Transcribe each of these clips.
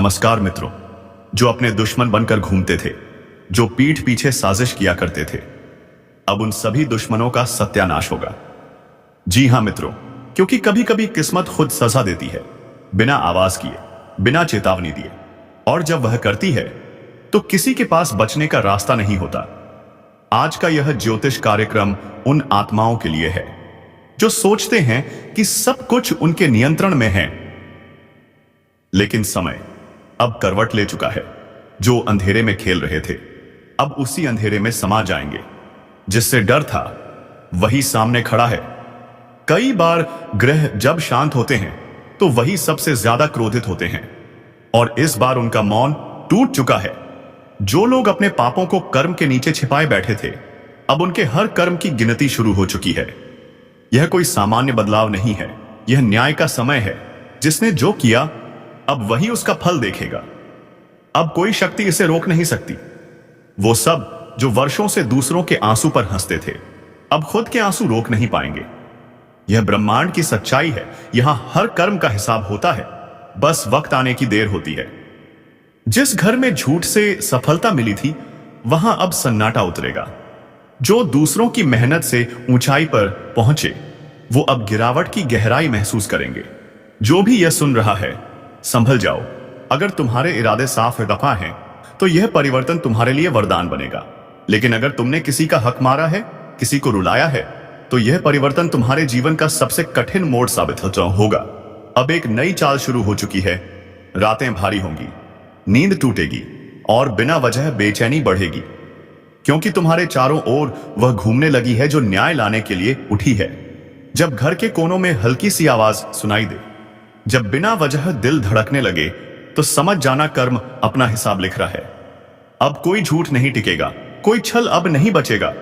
नमस्कार मित्रों, जो अपने दुश्मन बनकर घूमते थे, जो पीठ पीछे साजिश किया करते थे, अब उन सभी दुश्मनों का सत्यानाश होगा। जी हां मित्रों, क्योंकि कभी कभी किस्मत खुद सजा देती है, बिना आवाज किए, बिना चेतावनी दिए। और जब वह करती है तो किसी के पास बचने का रास्ता नहीं होता। आज का यह ज्योतिष कार्यक्रम उन आत्माओं के लिए है जो सोचते हैं कि सब कुछ उनके नियंत्रण में है, लेकिन समय अब करवट ले चुका है। जो अंधेरे में खेल रहे थे, अब उसी अंधेरे में समा जाएंगे। जिससे डर था, वही सामने खड़ा है। कई बार ग्रह जब शांत होते हैं तो वही सबसे ज्यादा क्रोधित होते हैं, और इस बार उनका मौन टूट चुका है। जो लोग अपने पापों को कर्म के नीचे छिपाए बैठे थे, अब उनके हर कर्म की गिनती शुरू हो चुकी है। यह कोई सामान्य बदलाव नहीं है, यह न्याय का समय है। जिसने जो किया, अब वही उसका फल देखेगा। अब कोई शक्ति इसे रोक नहीं सकती। वो सब जो वर्षों से दूसरों के आंसू पर हंसते थे, अब खुद के आंसू रोक नहीं पाएंगे। यह ब्रह्मांड की सच्चाई है। यहां हर कर्म का हिसाब होता है, बस वक्त आने की देर होती है। जिस घर में झूठ से सफलता मिली थी, वहां अब सन्नाटा उतरेगा। जो दूसरों की मेहनत से ऊंचाई पर पहुंचे, वो अब गिरावट की गहराई महसूस करेंगे। जो भी यह सुन रहा है, संभल जाओ। अगर तुम्हारे इरादे साफ दफा हैं, तो यह परिवर्तन तुम्हारे लिए वरदान बनेगा। लेकिन अगर तुमने किसी का हक मारा है, किसी को रुलाया है, तो यह परिवर्तन तुम्हारे जीवन का सबसे कठिन मोड़ साबित होगा। अब एक नई चाल शुरू हो चुकी है। रातें भारी होंगी, नींद टूटेगी और बिना वजह बेचैनी बढ़ेगी, क्योंकि तुम्हारे चारों ओर वह घूमने लगी है जो न्याय लाने के लिए उठी है। जब घर के कोनों में हल्की सी आवाज सुनाई दे, जब बिना वजह दिल धड़कने लगे, तो समझ जाना कर्म अपना हिसाब लिख रहा है। अब कोई झूठ नहीं टिकेगा, कोई छल अब नहीं बचेगा।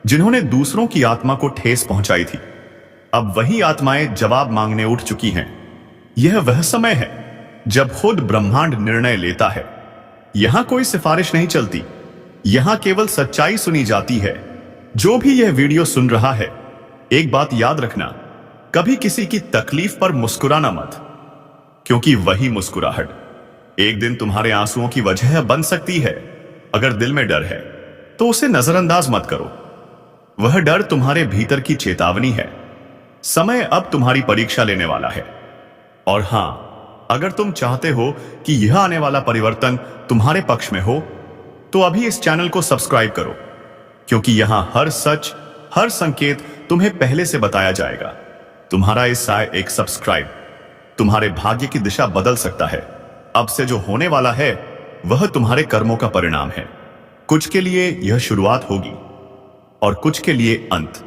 जिन्होंने दूसरों की आत्मा को ठेस पहुंचाई थी, अब वही आत्माएं जवाब मांगने उठ चुकी हैं। यह वह समय है जब खुद ब्रह्मांड निर्णय लेता है। यहां कोई सिफारिश नहीं चलती, यहां केवल सच्चाई सुनी जाती है। जो भी यह वीडियो सुन रहा है, एक बात याद रखना, कभी किसी की तकलीफ पर मुस्कुराना मत, क्योंकि वही मुस्कुराहट एक दिन तुम्हारे आंसुओं की वजह बन सकती है। अगर दिल में डर है, तो उसे नजरअंदाज मत करो। वह डर तुम्हारे भीतर की चेतावनी है। समय अब तुम्हारी परीक्षा लेने वाला है। और हां, अगर तुम चाहते हो कि यह आने वाला परिवर्तन तुम्हारे पक्ष में हो, तो अभी इस चैनल को सब्सक्राइब करो, क्योंकि यहां हर सच, हर संकेत तुम्हें पहले से बताया जाएगा। तुम्हारा एक सब्सक्राइब तुम्हारे भाग्य की दिशा बदल सकता है। अब से जो होने वाला है, वह तुम्हारे कर्मों का परिणाम है। कुछ के लिए यह शुरुआत होगी और कुछ के लिए अंत।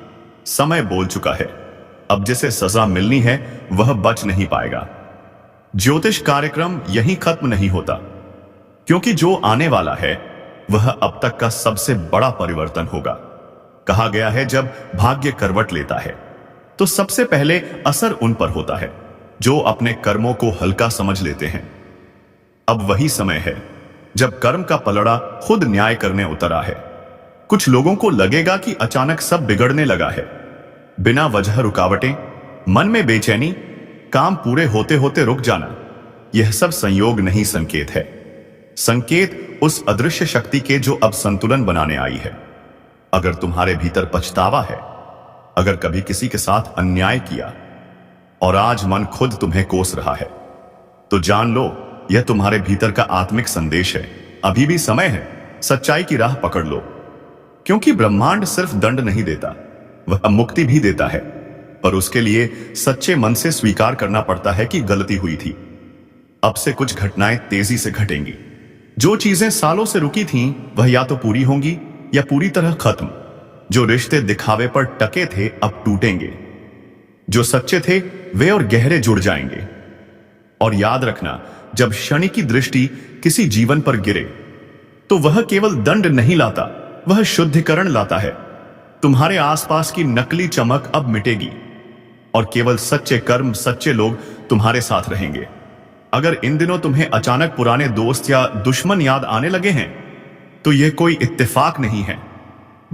समय बोल चुका है। अब जिसे सजा मिलनी है, वह बच नहीं पाएगा। ज्योतिष कार्यक्रम यहीं खत्म नहीं होता, क्योंकि जो आने वाला है, वह अब तक का सबसे बड़ा परिवर्तन होगा। कहा गया है, जब भाग्य करवट लेता है, तो सबसे पहले असर उन पर होता है जो अपने कर्मों को हल्का समझ लेते हैं। अब वही समय है जब कर्म का पलड़ा खुद न्याय करने उतरा है। कुछ लोगों को लगेगा कि अचानक सब बिगड़ने लगा है। बिना वजह रुकावटें, मन में बेचैनी, काम पूरे होते होते रुक जाना, यह सब संयोग नहीं, संकेत है। संकेत उस अदृश्य शक्ति के जो अब संतुलन बनाने आई है। अगर तुम्हारे भीतर पछतावा है, अगर कभी किसी के साथ अन्याय किया और आज मन खुद तुम्हें कोस रहा है, तो जान लो, यह तुम्हारे भीतर का आत्मिक संदेश है। अभी भी समय है, सच्चाई की राह पकड़ लो, क्योंकि ब्रह्मांड सिर्फ दंड नहीं देता, वह मुक्ति भी देता है। पर उसके लिए सच्चे मन से स्वीकार करना पड़ता है कि गलती हुई थी। अब से कुछ घटनाएं तेजी से घटेंगी। जो चीजें सालों से रुकी थीं, वह या तो पूरी होंगी या पूरी तरह खत्म। जो रिश्ते दिखावे पर टके थे, अब टूटेंगे। जो सच्चे थे, वे और गहरे जुड़ जाएंगे। और याद रखना, जब शनि की दृष्टि किसी जीवन पर गिरे, तो वह केवल दंड नहीं लाता, वह शुद्धिकरण लाता है। तुम्हारे आसपास की नकली चमक अब मिटेगी और केवल सच्चे कर्म, सच्चे लोग तुम्हारे साथ रहेंगे। अगर इन दिनों तुम्हें अचानक पुराने दोस्त या दुश्मन याद आने लगे हैं, तो यह कोई इत्तेफाक नहीं है।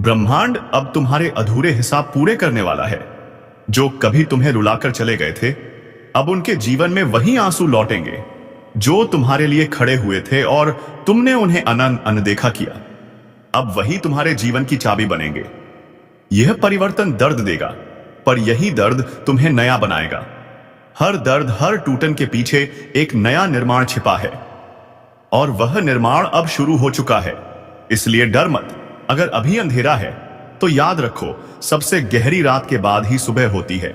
ब्रह्मांड अब तुम्हारे अधूरे हिसाब पूरे करने वाला है। जो कभी तुम्हें रुलाकर चले गए थे, अब उनके जीवन में वही आंसू लौटेंगे। जो तुम्हारे लिए खड़े हुए थे और तुमने उन्हें अनदेखा किया, अब वही तुम्हारे जीवन की चाबी बनेंगे। यह परिवर्तन दर्द देगा, पर यही दर्द तुम्हें नया बनाएगा। हर दर्द, हर टूटन के पीछे एक नया निर्माण छिपा है, और वह निर्माण अब शुरू हो चुका है। इसलिए डर मत। अगर अभी अंधेरा है तो याद रखो, सबसे गहरी रात के बाद ही सुबह होती है।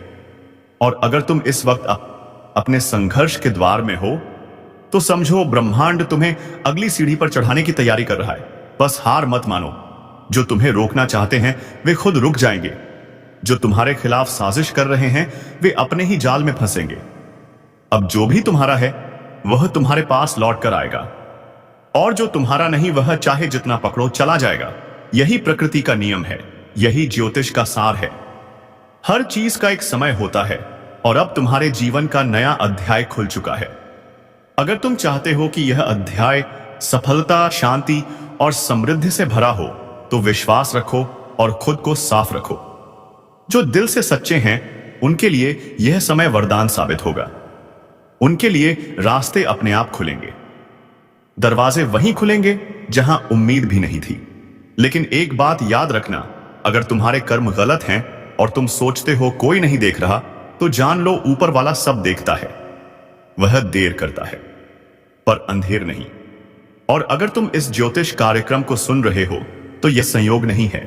और अगर तुम इस वक्त अपने संघर्ष के द्वार में हो, तो समझो ब्रह्मांड तुम्हें अगली सीढ़ी पर चढ़ाने की तैयारी कर रहा है। बस हार मत मानो। जो तुम्हें रोकना चाहते हैं वे खुद रुक जाएंगे। जो तुम्हारे खिलाफ साजिश कर रहे हैं वे अपने ही जाल में फंसेंगे। अब जो भी तुम्हारा है वह तुम्हारे पास लौट कर आएगा, और जो तुम्हारा नहीं वह चाहे जितना पकड़ो चला जाएगा। यही प्रकृति का नियम है, यही ज्योतिष का सार है। हर चीज का एक समय होता है, और अब तुम्हारे जीवन का नया अध्याय खुल चुका है। अगर तुम चाहते हो कि यह अध्याय सफलता, शांति और समृद्धि से भरा हो, तो विश्वास रखो और खुद को साफ रखो। जो दिल से सच्चे हैं उनके लिए यह समय वरदान साबित होगा। उनके लिए रास्ते अपने आप खुलेंगे। दरवाजे वहीं खुलेंगे जहां उम्मीद भी नहीं थी। लेकिन एक बात याद रखना, अगर तुम्हारे कर्म गलत हैं और तुम सोचते हो कोई नहीं देख रहा, तो जान लो ऊपर वाला सब देखता है। वह देर करता है पर अंधेर नहीं। और अगर तुम इस ज्योतिष कार्यक्रम को सुन रहे हो तो यह संयोग नहीं है।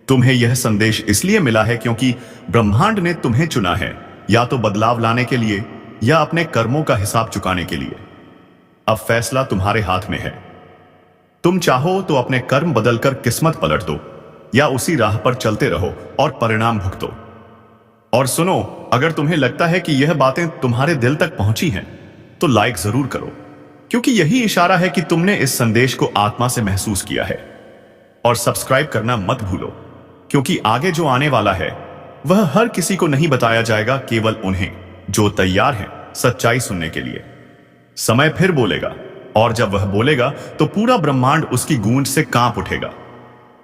तुम्हें यह संदेश इसलिए मिला है क्योंकि ब्रह्मांड ने तुम्हें चुना है, या तो बदलाव लाने के लिए या अपने कर्मों का हिसाब चुकाने के लिए। अब फैसला तुम्हारे हाथ में है। तुम चाहो तो अपने कर्म बदलकर किस्मत पलट दो, या उसी राह पर चलते रहो और परिणाम भुगतो। और सुनो, अगर तुम्हें लगता है कि यह बातें तुम्हारे दिल तक पहुंची हैं, तो लाइक जरूर करो, क्योंकि यही इशारा है कि तुमने इस संदेश को आत्मा से महसूस किया है। और सब्सक्राइब करना मत भूलो, क्योंकि आगे जो आने वाला है वह हर किसी को नहीं बताया जाएगा, केवल उन्हें जो तैयार हैं सच्चाई सुनने के लिए। समय फिर बोलेगा, और जब वह बोलेगा तो पूरा ब्रह्मांड उसकी गूंज से कांप उठेगा।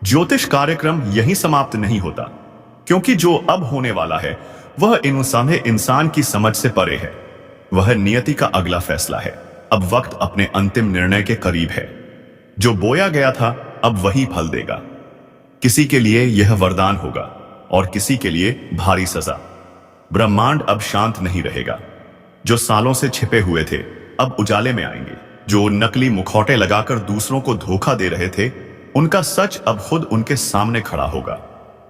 ज्योतिष कार्यक्रम यहीं समाप्त नहीं होता, क्योंकि जो अब होने वाला है वह इंसान की समझ से परे है। वह नियति का अगला फैसला है। अब वक्त अपने अंतिम निर्णय के करीब है। जो बोया गया था अब वही फल देगा। किसी के लिए यह वरदान होगा और किसी के लिए भारी सजा। ब्रह्मांड अब शांत नहीं रहेगा। जो सालों से छिपे हुए थे अब उजाले में आएंगे। जो नकली मुखौटे लगाकर दूसरों को धोखा दे रहे थे, उनका सच अब खुद उनके सामने खड़ा होगा।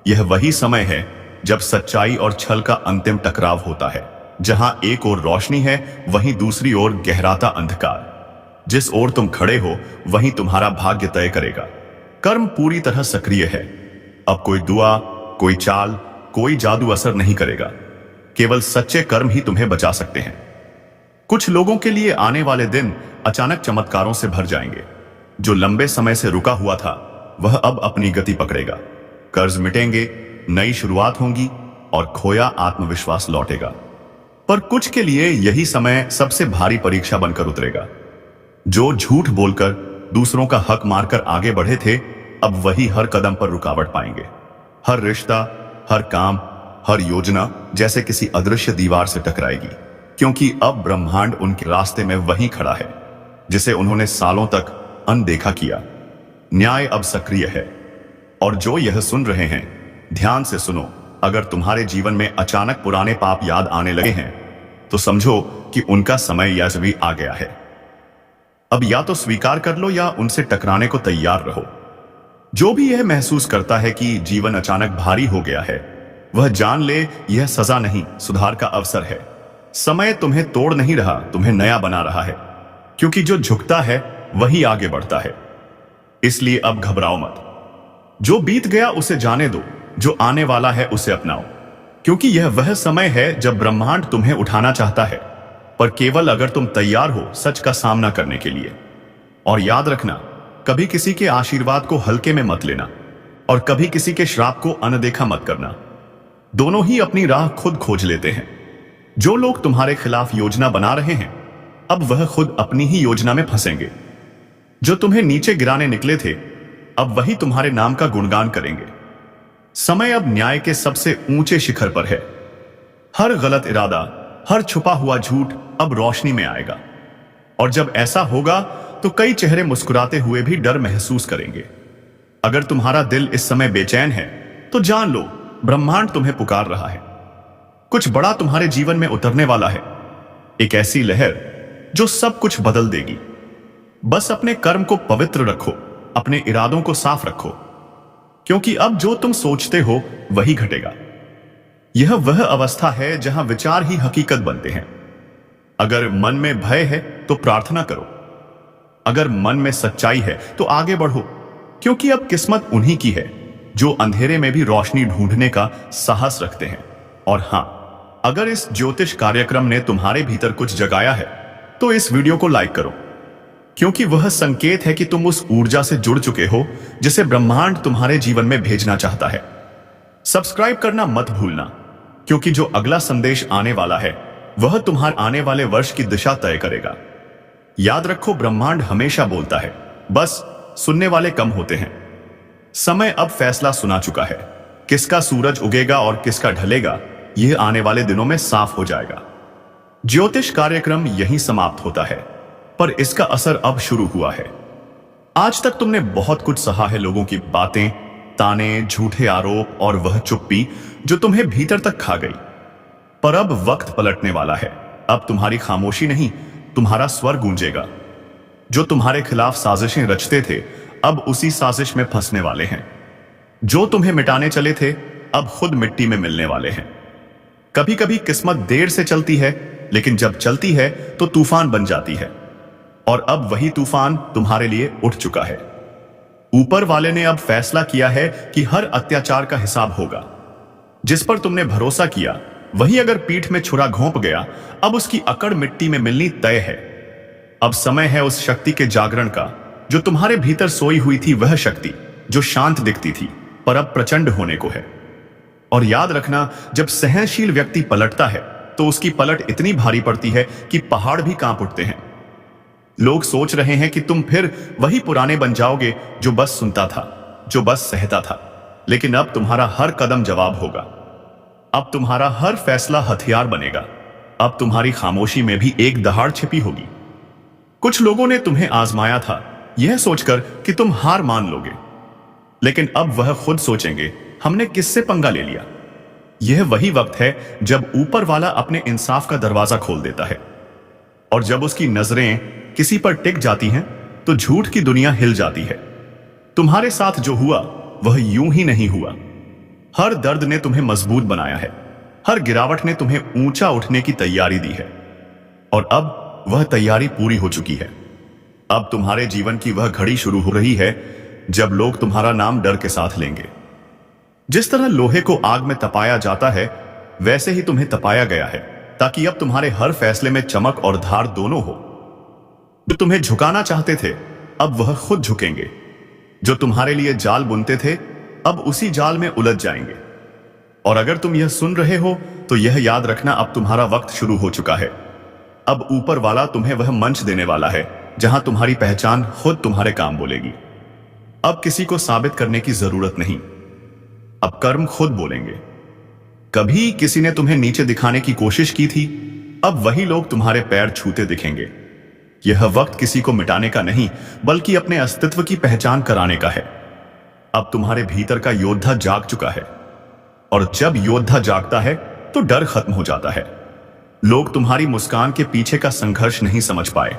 यह वही समय है जब सच्चाई और छल का अंतिम टकराव होता है। जहां एक ओर रोशनी है वहीं दूसरी ओर गहराता अंधकार। जिस ओर तुम खड़े हो वहीं तुम्हारा भाग्य तय करेगा। कर्म पूरी तरह सक्रिय है। अब कोई दुआ, कोई चाल, कोई जादू असर नहीं करेगा। केवल सच्चे कर्म ही तुम्हें बचा सकते हैं। कुछ लोगों के लिए आने वाले दिन अचानक चमत्कारों से भर जाएंगे। जो लंबे समय से रुका हुआ था वह अब अपनी गति पकड़ेगा। कर्ज मिटेंगे, नई शुरुआत होंगी और खोया आत्मविश्वास लौटेगा। पर कुछ के लिए यही समय सबसे भारी परीक्षा बनकर उतरेगा। जो झूठ बोलकर दूसरों का हक मारकर आगे बढ़े थे, अब वही हर कदम पर रुकावट पाएंगे। हर रिश्ता, हर काम, हर योजना जैसे किसी अदृश्य दीवार से टकराएगी, क्योंकि अब ब्रह्मांड उनके रास्ते में वही खड़ा है जिसे उन्होंने सालों तक अनदेखा किया। न्याय अब सक्रिय है। और जो यह सुन रहे हैं, ध्यान से सुनो। अगर तुम्हारे जीवन में अचानक पुराने पाप याद आने लगे हैं, तो समझो कि उनका समय या भी आ गया है। अब या तो स्वीकार कर लो या उनसे टकराने को तैयार रहो। जो भी यह महसूस करता है कि जीवन अचानक भारी हो गया है, वह जान ले यह सजा नहीं, सुधार का अवसर है। समय तुम्हें तोड़ नहीं रहा, तुम्हें नया बना रहा है, क्योंकि जो झुकता है वही आगे बढ़ता है। इसलिए अब घबराओ मत। जो बीत गया उसे जाने दो, जो आने वाला है उसे अपनाओ, क्योंकि यह वह समय है जब ब्रह्मांड तुम्हें उठाना चाहता है, पर केवल अगर तुम तैयार हो सच का सामना करने के लिए। और याद रखना, कभी किसी के आशीर्वाद को हल्के में मत लेना और कभी किसी के श्राप को अनदेखा मत करना। दोनों ही अपनी राह खुद खोज लेते हैं। जो लोग तुम्हारे खिलाफ योजना बना रहे हैं, अब वह खुद अपनी ही योजना में फंसेंगे। जो तुम्हें नीचे गिराने निकले थे, अब वही तुम्हारे नाम का गुणगान करेंगे। समय अब न्याय के सबसे ऊंचे शिखर पर है। हर गलत इरादा, हर छुपा हुआ झूठ अब रोशनी में आएगा। और जब ऐसा होगा तो कई चेहरे मुस्कुराते हुए भी डर महसूस करेंगे। अगर तुम्हारा दिल इस समय बेचैन है तो जान लो, ब्रह्मांड तुम्हें पुकार रहा है। कुछ बड़ा तुम्हारे जीवन में उतरने वाला है, एक ऐसी लहर जो सब कुछ बदल देगी। बस अपने कर्म को पवित्र रखो, अपने इरादों को साफ रखो, क्योंकि अब जो तुम सोचते हो वही घटेगा। यह वह अवस्था है जहां विचार ही हकीकत बनते हैं। अगर मन में भय है तो प्रार्थना करो, अगर मन में सच्चाई है तो आगे बढ़ो, क्योंकि अब किस्मत उन्हीं की है जो अंधेरे में भी रोशनी ढूंढने का साहस रखते हैं। और हां, अगर इस ज्योतिष कार्यक्रम ने तुम्हारे भीतर कुछ जगाया है तो इस वीडियो को लाइक करो, क्योंकि वह संकेत है कि तुम उस ऊर्जा से जुड़ चुके हो जिसे ब्रह्मांड तुम्हारे जीवन में भेजना चाहता है। सब्सक्राइब करना मत भूलना, क्योंकि जो अगला संदेश आने वाला है वह तुम्हारे आने वाले वर्ष की दिशा तय करेगा। याद रखो, ब्रह्मांड हमेशा बोलता है, बस सुनने वाले कम होते हैं। समय अब फैसला सुना चुका है। किसका सूरज उगेगा और किसका ढलेगा, यह आने वाले दिनों में साफ हो जाएगा। ज्योतिष कार्यक्रम यहीं समाप्त होता है, पर इसका असर अब शुरू हुआ है। आज तक तुमने बहुत कुछ सहा है, लोगों की बातें, ताने, झूठे आरोप और वह चुप्पी जो तुम्हें भीतर तक खा गई। पर अब वक्त पलटने वाला है। अब तुम्हारी खामोशी नहीं, तुम्हारा स्वर गूंजेगा। जो तुम्हारे खिलाफ साजिशें रचते थे अब उसी साजिश में फंसने वाले हैं। जो तुम्हें मिटाने चले थे अब खुद मिट्टी में मिलने वाले हैं। कभी कभी किस्मत देर से चलती है, लेकिन जब चलती है तो तूफान बन जाती है। और अब वही तूफान तुम्हारे लिए उठ चुका है। ऊपर वाले ने अब फैसला किया है कि हर अत्याचार का हिसाब होगा। जिस पर तुमने भरोसा किया वही अगर पीठ में छुरा घोंप गया, अब उसकी अकड़ मिट्टी में मिलनी तय है। अब समय है उस शक्ति के जागरण का जो तुम्हारे भीतर सोई हुई थी, वह शक्ति जो शांत दिखती थी पर अब प्रचंड होने को है। और याद रखना, जब सहनशील व्यक्ति पलटता है तो उसकी पलट इतनी भारी पड़ती है कि पहाड़ भी कांप उठते हैं। लोग सोच रहे हैं कि तुम फिर वही पुराने बन जाओगे जो बस सुनता था, जो बस सहता था, लेकिन अब तुम्हारा हर कदम जवाब होगा। अब तुम्हारा हर फैसला हथियार बनेगा। अब तुम्हारी खामोशी में भी एक दहाड़ छिपी होगी। कुछ लोगों ने तुम्हें आजमाया था यह सोचकर कि तुम हार मान लोगे, लेकिन अब वह खुद सोचेंगे, हमने किससे पंगा ले लिया। यह वही वक्त है जब ऊपर वाला अपने इंसाफ का दरवाजा खोल देता है, और जब उसकी नजरें किसी पर टिक जाती हैं तो झूठ की दुनिया हिल जाती है। तुम्हारे साथ जो हुआ वह यूं ही नहीं हुआ। हर दर्द ने तुम्हें मजबूत बनाया है, हर गिरावट ने तुम्हें ऊंचा उठने की तैयारी दी है, और अब वह तैयारी पूरी हो चुकी है। अब तुम्हारे जीवन की वह घड़ी शुरू हो रही है जब लोग तुम्हारा नाम डर के साथ लेंगे। जिस तरह लोहे को आग में तपाया जाता है वैसे ही तुम्हें तपाया गया है, ताकि अब तुम्हारे हर फैसले में चमक और धार दोनों हो। जो तुम्हें झुकाना चाहते थे अब वह खुद झुकेंगे। जो तुम्हारे लिए जाल बुनते थे अब उसी जाल में उलझ जाएंगे। और अगर तुम यह सुन रहे हो तो यह याद रखना, अब तुम्हारा वक्त शुरू हो चुका है। अब ऊपर वाला तुम्हें वह मंच देने वाला है जहां तुम्हारी पहचान खुद तुम्हारे काम बोलेगी। अब किसी को साबित करने की जरूरत नहीं, अब कर्म खुद बोलेंगे। कभी किसी ने तुम्हें नीचे दिखाने की कोशिश की थी, अब वही लोग तुम्हारे पैर छूते दिखेंगे। यह वक्त किसी को मिटाने का नहीं, बल्कि अपने अस्तित्व की पहचान कराने का है। अब तुम्हारे भीतर का योद्धा जाग चुका है, और जब योद्धा जागता है तो डर खत्म हो जाता है। लोग तुम्हारी मुस्कान के पीछे का संघर्ष नहीं समझ पाए,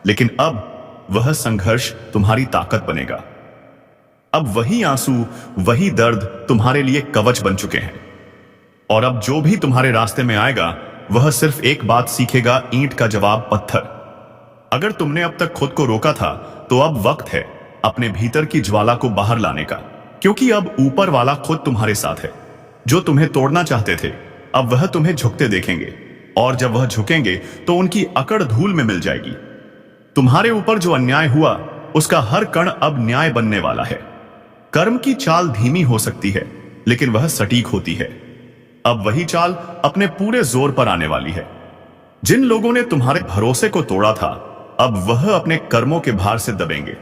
लेकिन अब वह संघर्ष तुम्हारी ताकत बनेगा। अब वही आंसू, वही दर्द तुम्हारे लिए कवच बन चुके हैं। और अब जो भी तुम्हारे रास्ते में आएगा वह सिर्फ एक बात सीखेगा, ईंट का जवाब पत्थर। अगर तुमने अब तक खुद को रोका था तो अब वक्त है अपने भीतर की ज्वाला को बाहर लाने का, क्योंकि अब ऊपर वाला खुद तुम्हारे साथ है। जो तुम्हें तोड़ना चाहते थे अब वह तुम्हें झुकते देखेंगे, और जब वह झुकेंगे तो उनकी अकड़ धूल में मिल जाएगी। तुम्हारे ऊपर जो अन्याय हुआ उसका हर कण अब न्याय बनने वाला है। कर्म की चाल धीमी हो सकती है, लेकिन वह सटीक होती है। अब वही चाल अपने पूरे जोर पर आने वाली है। जिन लोगों ने तुम्हारे भरोसे को तोड़ा था अब वह अपने कर्मों के भार से दबेंगे।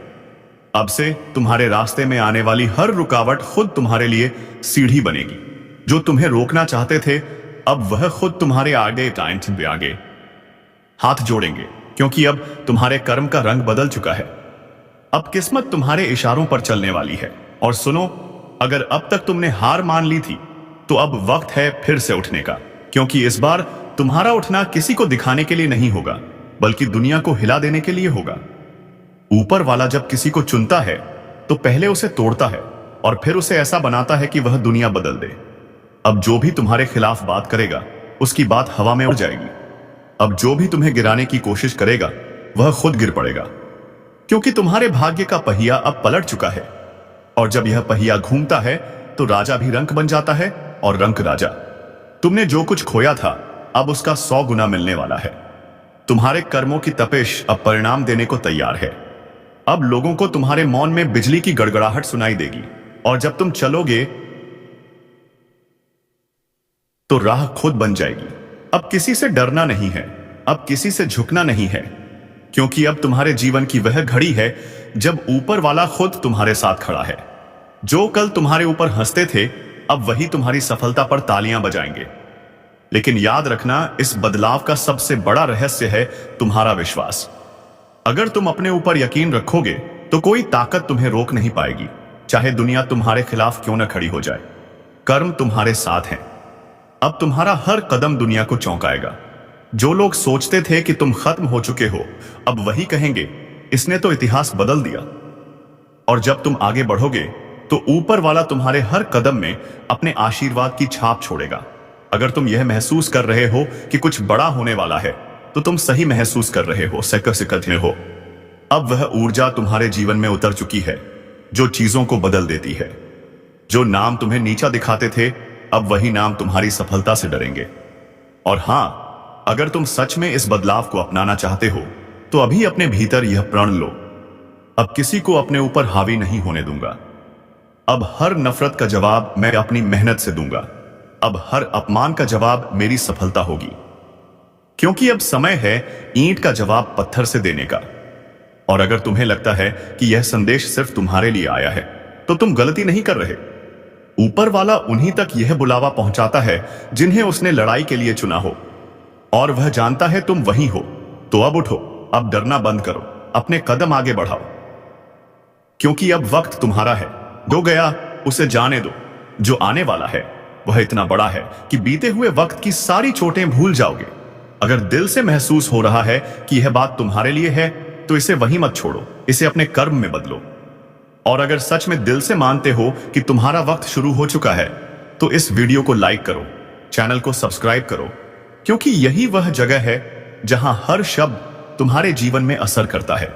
अब से तुम्हारे रास्ते में आने वाली हर रुकावट खुद तुम्हारे लिए सीढ़ी बनेगी। जो तुम्हें रोकना चाहते थे अब वह खुद तुम्हारे आगे टाइम आगे हाथ जोड़ेंगे, क्योंकि अब तुम्हारे कर्म का रंग बदल चुका है। अब किस्मत तुम्हारे इशारों पर चलने वाली है। और सुनो, अगर अब तक तुमने हार मान ली थी तो अब वक्त है फिर से उठने का, क्योंकि इस बार तुम्हारा उठना किसी को दिखाने के लिए नहीं होगा, बल्कि दुनिया को हिला देने के लिए होगा। ऊपर वाला जब किसी को चुनता है तो पहले उसे तोड़ता है और फिर उसे ऐसा बनाता है कि वह दुनिया बदल दे। अब जो भी तुम्हारे खिलाफ बात करेगा उसकी बात हवा में उड़ जाएगी। अब जो भी तुम्हें गिराने की कोशिश करेगा वह खुद गिर पड़ेगा, क्योंकि तुम्हारे भाग्य का पहिया अब पलट चुका है। और जब यह पहिया घूमता है तो राजा भी रंक बन जाता है और रंक राजा। तुमने जो कुछ खोया था अब उसका 100 गुना मिलने वाला है। तुम्हारे कर्मों की तपिश अब परिणाम देने को तैयार है। अब लोगों को तुम्हारे मौन में बिजली की गड़गड़ाहट सुनाई देगी, और जब तुम चलोगे तो राह खुद बन जाएगी। अब किसी से डरना नहीं है, अब किसी से झुकना नहीं है, क्योंकि अब तुम्हारे जीवन की वह घड़ी है जब ऊपर वाला खुद तुम्हारे साथ खड़ा है। जो कल तुम्हारे ऊपर हंसते थे अब वही तुम्हारी सफलता पर तालियां बजाएंगे। लेकिन याद रखना, इस बदलाव का सबसे बड़ा रहस्य है तुम्हारा विश्वास। अगर तुम अपने ऊपर यकीन रखोगे तो कोई ताकत तुम्हें रोक नहीं पाएगी, चाहे दुनिया तुम्हारे खिलाफ क्यों न खड़ी हो जाए। कर्म तुम्हारे साथ हैं। अब तुम्हारा हर कदम दुनिया को चौंकाएगा। जो लोग सोचते थे कि तुम खत्म हो चुके हो अब वही कहेंगे, इसने तो इतिहास बदल दिया। और जब तुम आगे बढ़ोगे तो ऊपर वाला तुम्हारे हर कदम में अपने आशीर्वाद की छाप छोड़ेगा। अगर तुम यह महसूस कर रहे हो कि कुछ बड़ा होने वाला है तो तुम सही महसूस कर रहे हो, सकत में हो। अब वह ऊर्जा तुम्हारे जीवन में उतर चुकी है जो चीजों को बदल देती है। जो नाम तुम्हें नीचा दिखाते थे अब वही नाम तुम्हारी सफलता से डरेंगे। और हां, अगर तुम सच में इस बदलाव को अपनाना चाहते हो तो अभी अपने भीतर यह प्रण लो, अब किसी को अपने ऊपर हावी नहीं होने दूंगा। अब हर नफरत का जवाब मैं अपनी मेहनत से दूंगा। अब हर अपमान का जवाब मेरी सफलता होगी, क्योंकि अब समय है ईंट का जवाब पत्थर से देने का। और अगर तुम्हें लगता है कि यह संदेश सिर्फ तुम्हारे लिए आया है तो तुम गलती नहीं कर रहे। ऊपर वाला उन्हीं तक यह बुलावा पहुंचाता है जिन्हें उसने लड़ाई के लिए चुना हो, और वह जानता है तुम वही हो। तो अब उठो, अब डरना बंद करो, अपने कदम आगे बढ़ाओ, क्योंकि अब वक्त तुम्हारा है। जो गया उसे जाने दो, जो आने वाला है वह इतना बड़ा है कि बीते हुए वक्त की सारी चोटें भूल जाओगे। अगर दिल से महसूस हो रहा है कि यह बात तुम्हारे लिए है तो इसे वहीं मत छोड़ो, इसे अपने कर्म में बदलो। और अगर सच में दिल से मानते हो कि तुम्हारा वक्त शुरू हो चुका है तो इस वीडियो को लाइक करो, चैनल को सब्सक्राइब करो, क्योंकि यही वह जगह है जहां हर शब्द तुम्हारे जीवन में असर करता है,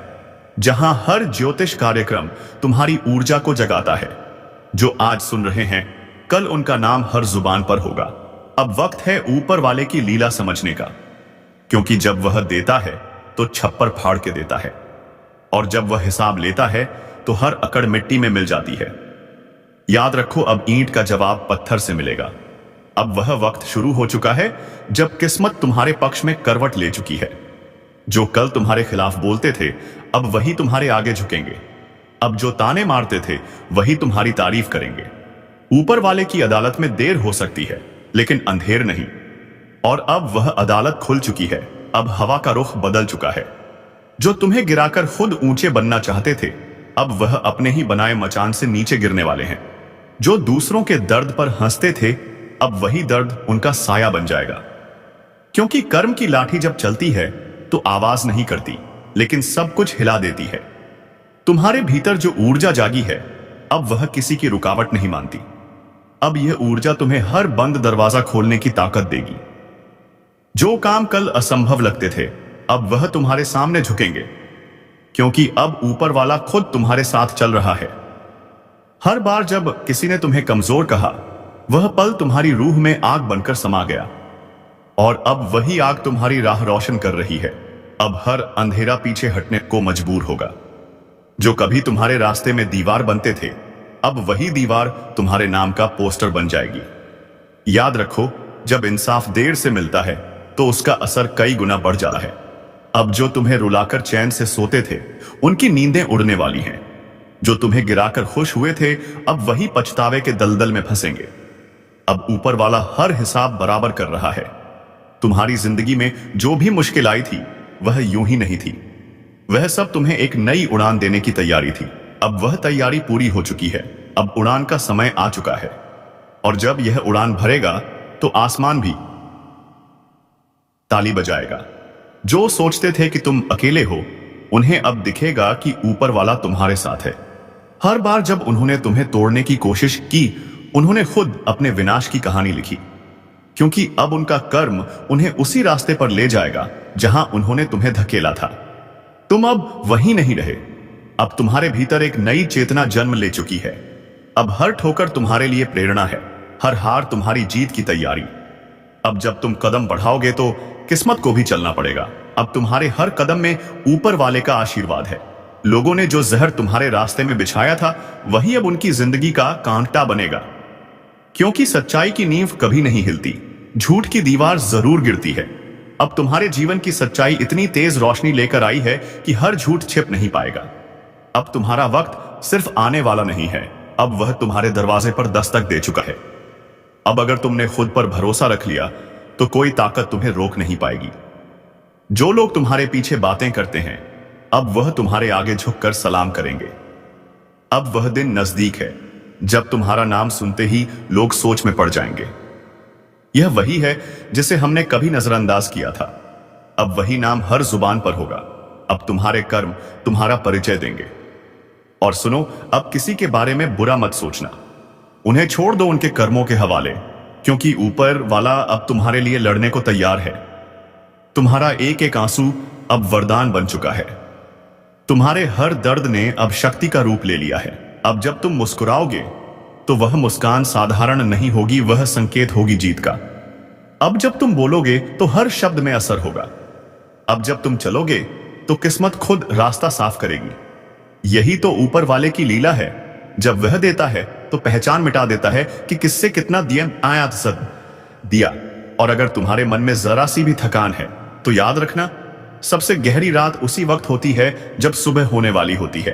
जहां हर ज्योतिष कार्यक्रम तुम्हारी ऊर्जा को जगाता है। जो आज सुन रहे हैं कल उनका नाम हर जुबान पर होगा। अब वक्त है ऊपर वाले की लीला समझने का, क्योंकि जब वह देता है तो छप्पर फाड़ के देता है, और जब वह हिसाब लेता है तो हर अकड़ मिट्टी में मिल जाती है। याद रखो, अब ईंट का जवाब पत्थर से मिलेगा। अब वह वक्त शुरू हो चुका है जब किस्मत तुम्हारे पक्ष में करवट ले चुकी है। जो कल तुम्हारे खिलाफ बोलते थे अब वही तुम्हारे आगे झुकेंगे। अब जो ताने मारते थे वही तुम्हारी तारीफ करेंगे। ऊपर वाले की अदालत में देर हो सकती है लेकिन अंधेर नहीं। और अब वह अदालत खुल चुकी है। अब हवा का रुख बदल चुका है। जो तुम्हें गिराकर खुद ऊंचे बनना चाहते थे अब वह अपने ही बनाए मचान से नीचे गिरने वाले हैं। जो दूसरों के दर्द पर हंसते थे अब वही दर्द उनका साया बन जाएगा, क्योंकि कर्म की लाठी जब चलती है तो आवाज नहीं करती लेकिन सब कुछ हिला देती है। तुम्हारे भीतर जो ऊर्जा जागी है अब वह किसी की रुकावट नहीं मानती। अब यह ऊर्जा तुम्हें हर बंद दरवाजा खोलने की ताकत देगी। जो काम कल असंभव लगते थे अब वह तुम्हारे सामने झुकेंगे, क्योंकि अब ऊपर वाला खुद तुम्हारे साथ चल रहा है। हर बार जब किसी ने तुम्हें कमजोर कहा वह पल तुम्हारी रूह में आग बनकर समा गया, और अब वही आग तुम्हारी राह रोशन कर रही है। अब हर अंधेरा पीछे हटने को मजबूर होगा। जो कभी तुम्हारे रास्ते में दीवार बनते थे अब वही दीवार तुम्हारे नाम का पोस्टर बन जाएगी। याद रखो, जब इंसाफ देर से मिलता है तो उसका असर कई गुना बढ़ जाता है। अब जो तुम्हें रुलाकर चैन से सोते थे उनकी नींदें उड़ने वाली हैं। जो तुम्हें गिराकर खुश हुए थे अब वही पछतावे के दलदल में फंसेंगे। अब ऊपर वाला हर हिसाब बराबर कर रहा है। तुम्हारी जिंदगी में जो भी मुश्किल आई थी वह यूं ही नहीं थी। वह सब तुम्हें एक नई उड़ान देने की तैयारी थी। अब वह तैयारी पूरी हो चुकी है। अब उड़ान का समय आ चुका है। और जब यह उड़ान भरेगा तो आसमान भी ताली बजाएगा। जो सोचते थे कि तुम अकेले हो, उन्हें अब दिखेगा कि ऊपर वाला तुम्हारे साथ है। हर बार जब उन्होंने तुम्हें तोड़ने की कोशिश की, उन्होंने खुद अपने विनाश की कहानी लिखी, क्योंकि अब उनका कर्म उन्हें उसी रास्ते पर ले जाएगा जहां उन्होंने तुम्हें धकेला था। तुम अब वहीं नहीं रहे। अब तुम्हारे भीतर एक नई चेतना जन्म ले चुकी है। अब हर ठोकर तुम्हारे लिए प्रेरणा है, हर हार तुम्हारी जीत की तैयारी। अब जब तुम कदम बढ़ाओगे तो किस्मत को भी चलना पड़ेगा। अब तुम्हारे हर कदम में ऊपर वाले का आशीर्वाद है। लोगों ने जो जहर तुम्हारे रास्ते में बिछाया था, वही अब उनकी जिंदगी का कांटा बनेगा। क्योंकि सच्चाई की नींव कभी नहीं हिलती, झूठ की दीवार जरूर गिरती है। अब तुम्हारे जीवन की सच्चाई इतनी तेज रोशनी लेकर आई है कि हर झूठ छिप नहीं पाएगा। अब तुम्हारा वक्त सिर्फ आने वाला नहीं है, अब वह तुम्हारे दरवाजे पर दस्तक दे चुका है। अब अगर तुमने खुद पर भरोसा रख लिया तो कोई ताकत तुम्हें रोक नहीं पाएगी। जो लोग तुम्हारे पीछे बातें करते हैं, अब वह तुम्हारे आगे झुककर सलाम करेंगे। अब वह दिन नजदीक है जब तुम्हारा नाम सुनते ही लोग सोच में पड़ जाएंगे। यह वही है जिसे हमने कभी नजरअंदाज किया था। अब वही नाम हर जुबान पर होगा। अब तुम्हारे कर्म तुम्हारा परिचय देंगे। और सुनो, अब किसी के बारे में बुरा मत सोचना। उन्हें छोड़ दो उनके कर्मों के हवाले, क्योंकि ऊपर वाला अब तुम्हारे लिए लड़ने को तैयार है। तुम्हारा एक एक आंसू अब वरदान बन चुका है। तुम्हारे हर दर्द ने अब शक्ति का रूप ले लिया है। अब जब तुम मुस्कुराओगे तो वह मुस्कान साधारण नहीं होगी, वह संकेत होगी जीत का। अब जब तुम बोलोगे तो हर शब्द में असर होगा। अब जब तुम चलोगे तो किस्मत खुद रास्ता साफ करेगी। यही तो ऊपर वाले की लीला है। जब वह देता है तो पहचान मिटा देता है कि किससे कितना दिया आया सद दिया। और अगर तुम्हारे मन में जरा सी भी थकान है तो याद रखना, सबसे गहरी रात उसी वक्त होती है जब सुबह होने वाली होती है।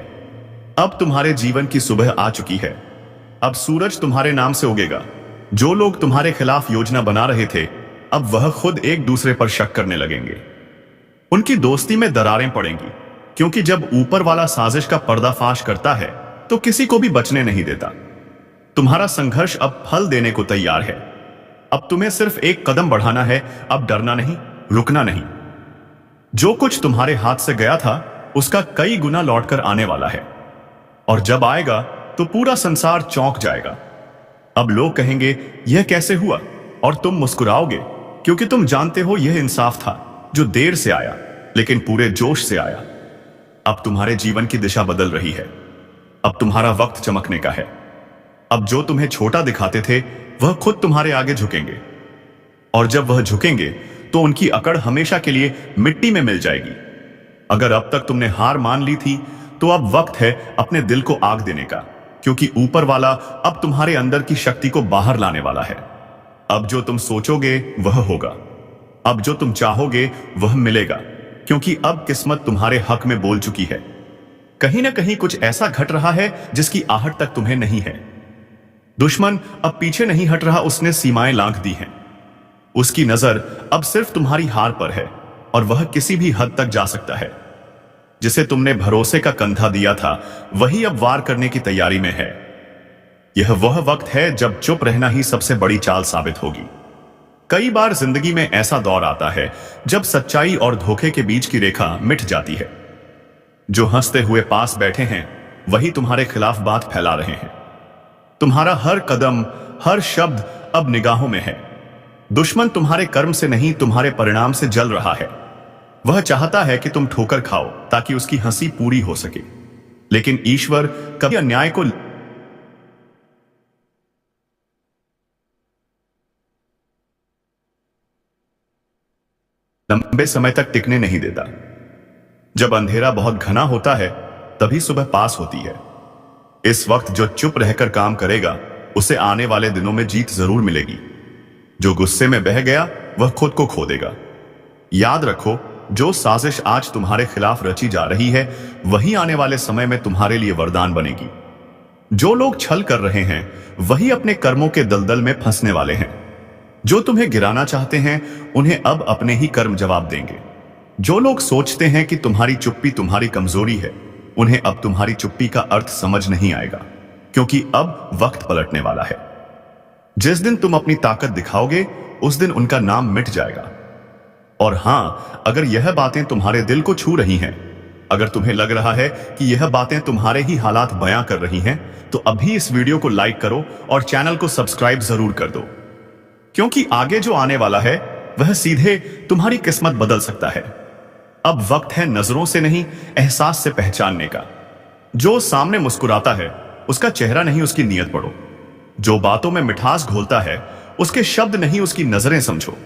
अब तुम्हारे जीवन की सुबह आ चुकी है। अब सूरज तुम्हारे नाम से उगेगा। जो लोग तुम्हारे खिलाफ योजना बना रहे थे, अब वह खुद एक दूसरे पर शक करने लगेंगे। उनकी दोस्ती में दरारें पड़ेंगी, क्योंकि जब ऊपर वाला साजिश का पर्दाफाश करता है तो किसी को भी बचने नहीं देता। तुम्हारा संघर्ष अब फल देने को तैयार है। अब तुम्हें सिर्फ एक कदम बढ़ाना है। अब डरना नहीं, रुकना नहीं। जो कुछ तुम्हारे हाथ से गया था उसका कई गुना लौटकर आने वाला है। और जब आएगा तो पूरा संसार चौंक जाएगा। अब लोग कहेंगे यह कैसे हुआ, और तुम मुस्कुराओगे, क्योंकि तुम जानते हो यह इंसाफ था जो देर से आया लेकिन पूरे जोश से आया। अब तुम्हारे जीवन की दिशा बदल रही है। अब तुम्हारा वक्त चमकने का है। अब जो तुम्हें छोटा दिखाते थे वह खुद तुम्हारे आगे झुकेंगे। और जब वह झुकेंगे तो उनकी अकड़ हमेशा के लिए मिट्टी में मिल जाएगी। अगर अब तक तुमने हार मान ली थी तो अब वक्त है अपने दिल को आग देने का, क्योंकि ऊपर वाला अब तुम्हारे अंदर की शक्ति को बाहर लाने वाला है। अब जो तुम सोचोगे वह होगा। अब जो तुम चाहोगे वह मिलेगा, क्योंकि अब किस्मत तुम्हारे हक में बोल चुकी है। कहीं ना कहीं कुछ ऐसा घट रहा है जिसकी आहट तक तुम्हें नहीं है। दुश्मन अब पीछे नहीं हट रहा, उसने सीमाएं लांघ दी हैं। उसकी नजर अब सिर्फ तुम्हारी हार पर है, और वह किसी भी हद तक जा सकता है। जिसे तुमने भरोसे का कंधा दिया था वही अब वार करने की तैयारी में है। यह वह वक्त है जब चुप रहना ही सबसे बड़ी चाल साबित होगी। कई बार जिंदगी में ऐसा दौर आता है जब सच्चाई और धोखे के बीच की रेखा मिट जाती है। जो हंसते हुए पास बैठे हैं वही तुम्हारे खिलाफ बात फैला रहे हैं। तुम्हारा हर कदम, हर शब्द अब निगाहों में है। दुश्मन तुम्हारे कर्म से नहीं, तुम्हारे परिणाम से जल रहा है। वह चाहता है कि तुम ठोकर खाओ ताकि उसकी हंसी पूरी हो सके, लेकिन ईश्वर कभी अन्याय को लंबे समय तक टिकने नहीं देता। जब अंधेरा बहुत घना होता है तभी सुबह पास होती है। इस वक्त जो चुप रहकर काम करेगा उसे आने वाले दिनों में जीत जरूर मिलेगी। जो गुस्से में बह गया वह खुद को खो देगा। याद रखो, जो साजिश आज तुम्हारे खिलाफ रची जा रही है वही आने वाले समय में तुम्हारे लिए वरदान बनेगी। जो लोग छल कर रहे हैं वही अपने कर्मों के दलदल में फंसने वाले हैं। जो तुम्हें गिराना चाहते हैं उन्हें अब अपने ही कर्म जवाब देंगे। जो लोग सोचते हैं कि तुम्हारी चुप्पी तुम्हारी कमजोरी है, उन्हें अब तुम्हारी चुप्पी का अर्थ समझ नहीं आएगा, क्योंकि अब वक्त पलटने वाला है। जिस दिन तुम अपनी ताकत दिखाओगे, उस दिन उनका नाम मिट जाएगा। और हां, अगर यह बातें तुम्हारे दिल को छू रही हैं, अगर तुम्हें लग रहा है कि यह बातें तुम्हारे ही हालात बयां कर रही हैं, तो अभी इस वीडियो को लाइक करो और चैनल को सब्सक्राइब जरूर कर दो, क्योंकि आगे जो आने वाला है वह सीधे तुम्हारी किस्मत बदल सकता है। अब वक्त है नजरों से नहीं, एहसास से पहचानने का। जो सामने मुस्कुराता है, उसका चेहरा नहीं, उसकी नीयत पढ़ो। जो बातों में मिठास घोलता है, उसके शब्द नहीं, उसकी नजरें समझो।